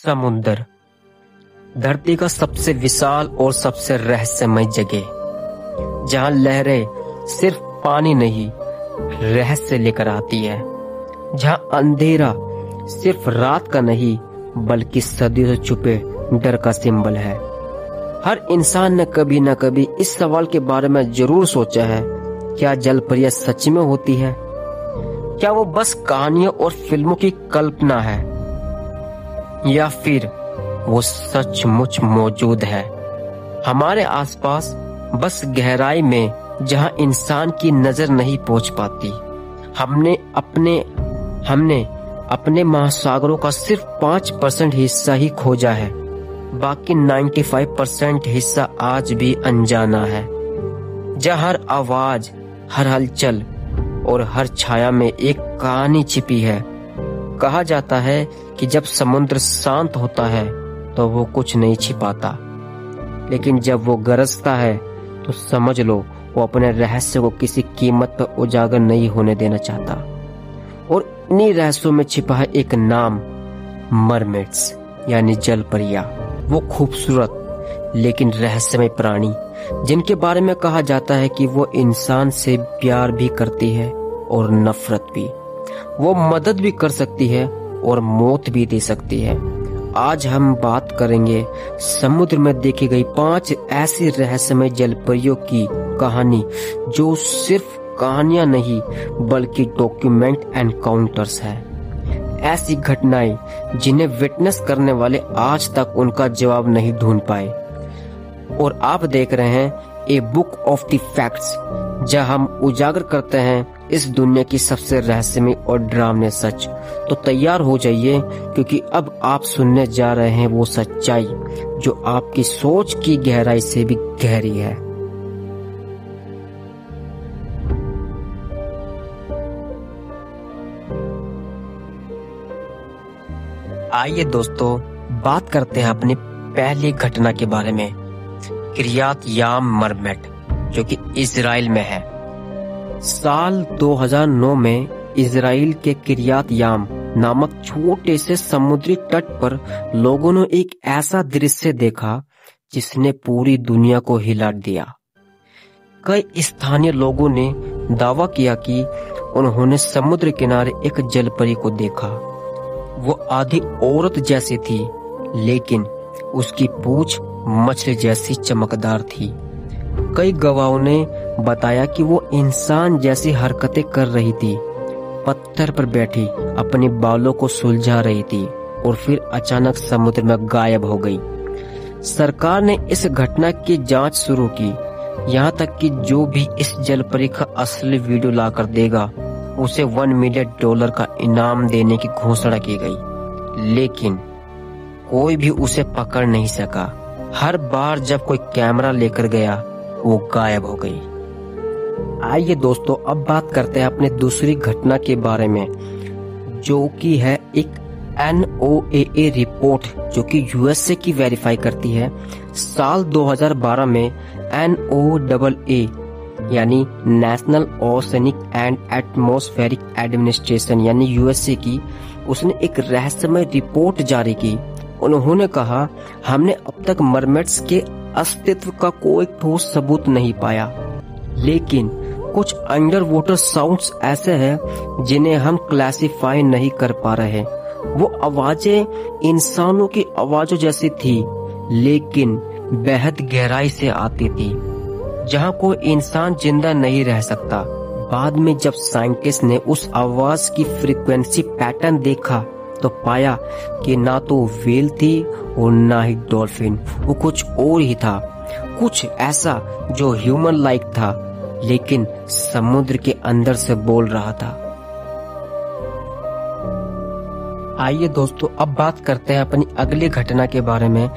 समुद्र धरती का सबसे विशाल और सबसे रहस्यमय जगह, जहां लहरें सिर्फ पानी नहीं रहस्य लेकर आती है, जहां अंधेरा सिर्फ रात का नहीं बल्कि सदियों से छुपे डर का सिंबल है। हर इंसान ने कभी न कभी इस सवाल के बारे में जरूर सोचा है, क्या जलपरियां सच में होती है? क्या वो बस कहानियों और फिल्मों की कल्पना है, या फिर वो सचमुच मौजूद है हमारे आसपास, बस गहराई में जहां इंसान की नजर नहीं पहुंच पाती। हमने अपने महासागरों का सिर्फ 5% हिस्सा ही खोजा है, बाकी 95% हिस्सा आज भी अनजाना है, जहां हर आवाज, हर हलचल और हर छाया में एक कहानी छिपी है। कहा जाता है कि जब समुद्र शांत होता है तो वो कुछ नहीं छिपाता, लेकिन जब वो गरजता है तो समझ लो वो अपने रहस्य को किसी कीमत पर उजागर नहीं होने देना चाहता। और इन्हीं रहस्यों में छिपा है एक नाम, मरमेड्स यानी जलपरियां। वो खूबसूरत लेकिन रहस्यमय प्राणी, जिनके बारे में कहा जाता है कि वो इंसान से प्यार भी करती है और नफरत भी। वो मदद भी कर सकती है और मौत भी दे सकती है। आज हम बात करेंगे समुद्र में देखी गई 5 ऐसी रहस्यमय जलपरियों की कहानी, जो सिर्फ कहानियां नहीं बल्कि डॉक्यूमेंट एनकाउंटर्स है। ऐसी घटनाएं जिन्हें विटनेस करने वाले आज तक उनका जवाब नहीं ढूंढ पाए। और आप देख रहे हैं a book of the facts, जहां हम उजागर करते हैं इस दुनिया की सबसे रहस्यमय और डरावने सच। तो तैयार हो जाइए, क्योंकि अब आप सुनने जा रहे हैं वो सच्चाई जो आपकी सोच की गहराई से भी गहरी है। आइए दोस्तों, बात करते हैं अपनी पहली घटना के बारे में, किर्यात याम मरमेड, जो कि इजराइल में है। साल 2009 में इजराइल के किर्यात याम नामक छोटे से समुद्री तट पर लोगों ने एक ऐसा दृश्य देखा जिसने पूरी दुनिया को हिला दिया। कई स्थानीय लोगों ने दावा किया कि उन्होंने समुद्र किनारे एक जलपरी को देखा। वो आधी औरत जैसी थी, लेकिन उसकी पूंछ मछली जैसी चमकदार थी। कई गवाहों ने बताया कि वो इंसान जैसी हरकतें कर रही थी, पत्थर पर बैठी अपने बालों को सुलझा रही थी और फिर अचानक समुद्र में गायब हो गई। सरकार ने इस घटना की जांच शुरू की, यहाँ तक कि जो भी इस जलपरी का असली वीडियो लाकर देगा उसे $1 मिलियन का इनाम देने की घोषणा की गई, लेकिन कोई भी उसे पकड़ नहीं सका। हर बार जब कोई कैमरा लेकर गया वो गायब हो गई। आइए दोस्तों, अब बात करते हैं अपने दूसरी घटना के बारे में, जो कि है एक NOAA रिपोर्ट, जो कि USA की वेरीफाई करती है। साल 2012 में NOAA यानी national oceanic and atmospheric administration यानी USA की, उसने एक रहस्यमय रिपोर्ट जारी की। उन्होंने कहा, हमने अब तक मरमेड्स के अस्तित्व का कोई ठोस सबूत नहीं पाया, लेकिन कुछ अंडर वाटर साउंड्स ऐसे हैं जिन्हें हम क्लासिफाई नहीं कर पा रहे। वो आवाजें इंसानों की आवाजों जैसी थी, लेकिन बेहद गहराई से आती थी, जहां कोई इंसान जिंदा नहीं रह सकता। बाद में जब साइंटिस्ट ने उस आवाज की फ्रीक्वेंसी पैटर्न देखा तो पाया कि ना तो व्हेल थी और ना ही डॉल्फिन, वो कुछ और ही था, कुछ ऐसा जो ह्यूमन लाइक था, लेकिन समुद्र के अंदर से बोल रहा था। आइए दोस्तों, अब बात करते हैं अपनी अगली घटना के बारे में,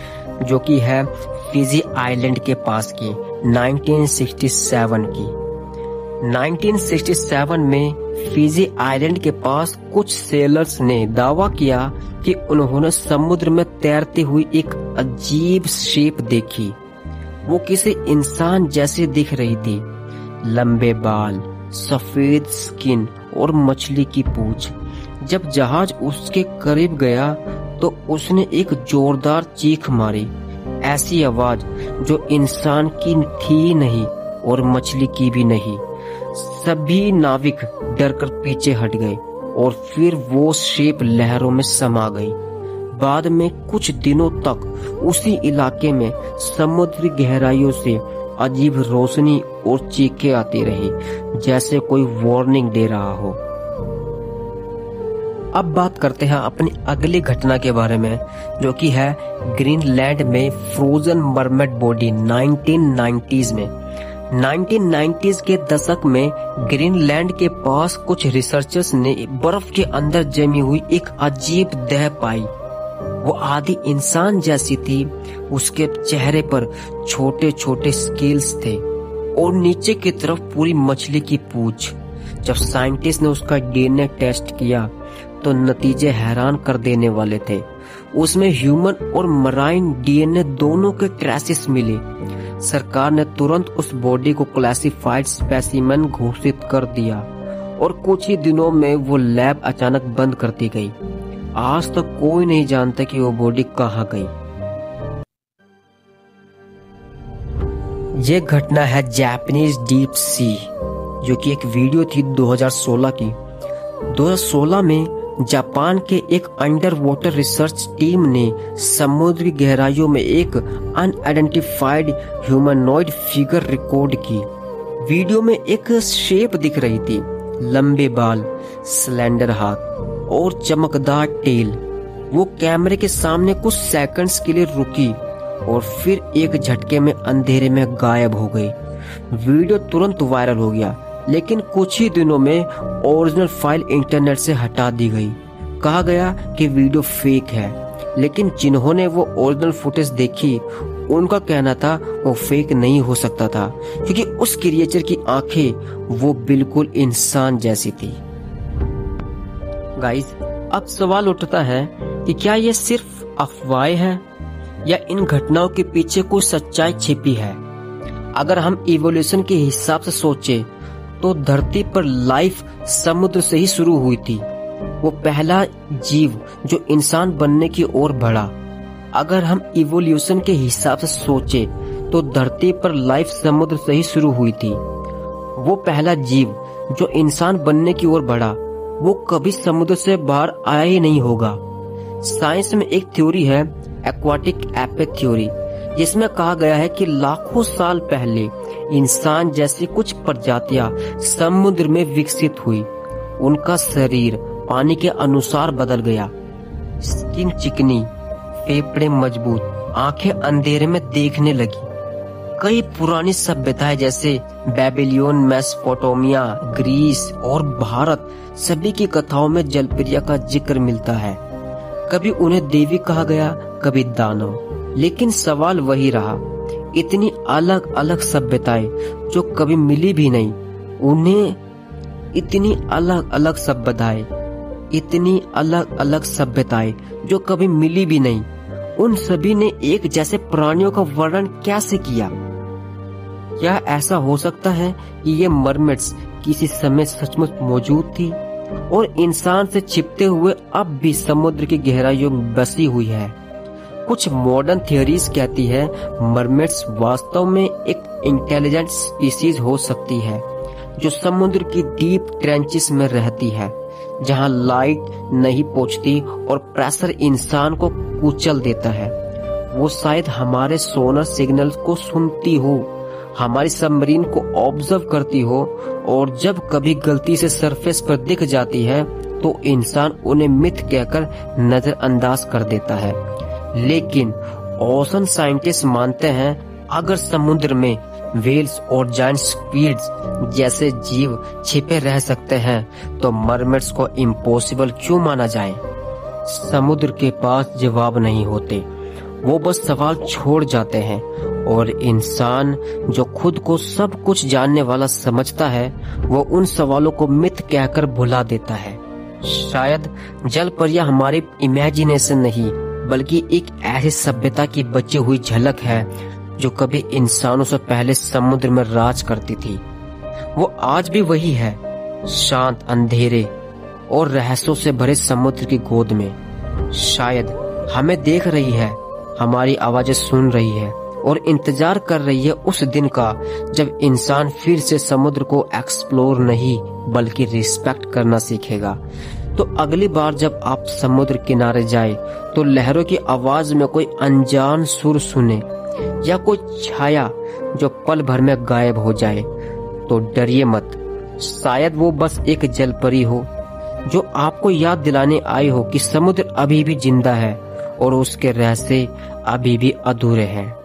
जो कि है फिजी आइलैंड के पास की 1967 की। 1967 में फिजी आइलैंड के पास कुछ सेलर्स ने दावा किया कि उन्होंने समुद्र में तैरती हुई एक अजीब शेप देखी। वो किसी इंसान जैसी दिख रही थी, लंबे बाल, सफेद स्किन और मछली की पूंछ। जब जहाज उसके करीब गया तो उसने एक जोरदार चीख मारी, ऐसी आवाज जो इंसान की थी नहीं और मछली की भी नहीं। सभी नाविक डरकर पीछे हट गए और फिर वो शेप लहरों में समा गई। बाद में कुछ दिनों तक उसी इलाके में समुद्री गहराइयों से अजीब रोशनी और चीखें आती रही, जैसे कोई वार्निंग दे रहा हो। अब बात करते हैं अपनी अगली घटना के बारे में, जो कि है ग्रीनलैंड में फ्रोजन मरमेड बॉडी 1990s में। 1990s के दशक में ग्रीनलैंड के पास कुछ रिसर्चर्स ने बर्फ के अंदर जमी हुई एक अजीब देह पाई। वो आधी इंसान जैसी थी। उसके चेहरे पर छोटे छोटे स्केल्स थे और नीचे की तरफ पूरी मछली की पूंछ। जब साइंटिस्ट ने उसका डीएनए टेस्ट किया तो नतीजे हैरान कर देने वाले थे। उसमें ह्यूमन और मराइन डीएनए दोनों के ट्रेसेस मिले। सरकार ने तुरंत उस बॉडी को क्लासिफाइड स्पेसिमेन घोषित कर दिया और कुछ ही दिनों में वो लैब अचानक बंद कर दी गई। आज तक कोई नहीं जानता कि वो बॉडी कहाँ गई। ये घटना है जापानीज डीप सी, जो कि एक वीडियो थी 2016 की। 2016 में जापान के एक अंडर वाटर रिसर्च टीम ने समुद्री गहराइयों में एक अनआइडेंटिफाइड ह्यूमनॉइड फिगर रिकॉर्ड की। वीडियो में एक शेप दिख रही थी, लंबे बाल, स्लेंडर हाथ और चमकदार टेल। वो कैमरे के सामने कुछ सेकंड्स के लिए रुकी और फिर एक झटके में अंधेरे में गायब हो गई। वीडियो तुरंत वायरल हो गया, लेकिन कुछ ही दिनों में ओरिजिनल फाइल इंटरनेट से हटा दी गई। कहा गया कि वीडियो फेक है, लेकिन जिन्होंने वो ओरिजिनल फुटेज देखी उनका कहना था वो फेक नहीं हो सकता था, क्योंकि उस क्रिएचर की आंखें वो बिल्कुल इंसान जैसी थी। गाइस, अब सवाल उठता है कि क्या ये सिर्फ अफवाहें हैं या इन घटनाओं के पीछे कोई सच्चाई छिपी है। अगर हम इवोल्यूशन के हिसाब से सोचे तो धरती पर लाइफ समुद्र से ही शुरू हुई थी। वो पहला जीव जो इंसान बनने की ओर बढ़ा। अगर हम इवोल्यूशन के हिसाब से सोचे तो धरती पर लाइफ समुद्र से ही शुरू हुई थी। वो पहला जीव जो इंसान बनने की ओर बढ़ा, वो कभी समुद्र से बाहर आया ही नहीं होगा। साइंस में एक थ्योरी है, एक्वाटिक एपिक थ्योरी, जिसमें कहा गया है कि लाखों साल पहले इंसान जैसी कुछ प्रजातियां समुद्र में विकसित हुई। उनका शरीर पानी के अनुसार बदल गया। स्किन चिकनी, फेफड़े मजबूत, आंखें अंधेरे में देखने लगी। कई पुरानी सभ्यताएं जैसे बेबीलोन, मेसोपोटामिया, ग्रीस और भारत, सभी की कथाओं में जलप्रिया का जिक्र मिलता है। कभी उन्हें देवी कहा गया, कभी दानव, लेकिन सवाल वही रहा, इतनी अलग अलग सभ्यताएं जो कभी मिली भी नहीं, इतनी अलग अलग सभ्यताएं जो कभी मिली भी नहीं, उन सभी ने एक जैसे प्राणियों का वर्णन कैसे किया। क्या ऐसा हो सकता है कि ये मरमेड्स किसी समय सचमुच मौजूद थी और इंसान से छिपते हुए अब भी समुद्र की गहराइयों में बसी हुई है? कुछ मॉडर्न थियोरीज कहती है मरमेड्स वास्तव में एक इंटेलिजेंट स्पीसीज हो सकती है जो समुद्र की डीप ट्रेंचेस में रहती है, जहां लाइट नहीं पहुंचती और प्रेशर इंसान को कुचल देता है। वो शायद हमारे सोनर सिग्नल को सुनती हो, हमारी सबमरीन को ऑब्जर्व करती हो, और जब कभी गलती से सरफेस पर दिख जाती है तो इंसान उन्हें मिथ कहकर नजरअंदाज कर देता है। लेकिन ओशन साइंटिस्ट मानते हैं अगर समुद्र में व्हेल्स और जायंट स्क्विड्स जैसे जीव छिपे रह सकते हैं तो मरमेड्स को इम्पॉसिबल क्यों माना जाए? समुद्र के पास जवाब नहीं होते, वो बस सवाल छोड़ जाते हैं, और इंसान जो खुद को सब कुछ जानने वाला समझता है वो उन सवालों को मिथ कहकर भुला देता है। शायद जलपरियां हमारी इमेजिनेशन नहीं बल्कि एक ऐसी सभ्यता की बची हुई झलक है जो कभी इंसानों से पहले समुद्र में राज करती थी। वो आज भी वही है, शांत, अंधेरे और रहस्यों से भरे समुद्र की गोद में। शायद हमें देख रही है, हमारी आवाजें सुन रही है और इंतजार कर रही है उस दिन का जब इंसान फिर से समुद्र को एक्सप्लोर नहीं बल्कि रिस्पेक्ट करना सीखेगा। तो अगली बार जब आप समुद्र किनारे जाए तो लहरों की आवाज में कोई अनजान सुर सुने या कोई छाया जो पल भर में गायब हो जाए तो डरिए मत। शायद वो बस एक जलपरी हो जो आपको याद दिलाने आई हो कि समुद्र अभी भी जिंदा है और उसके रहस्य अभी भी अधूरे हैं।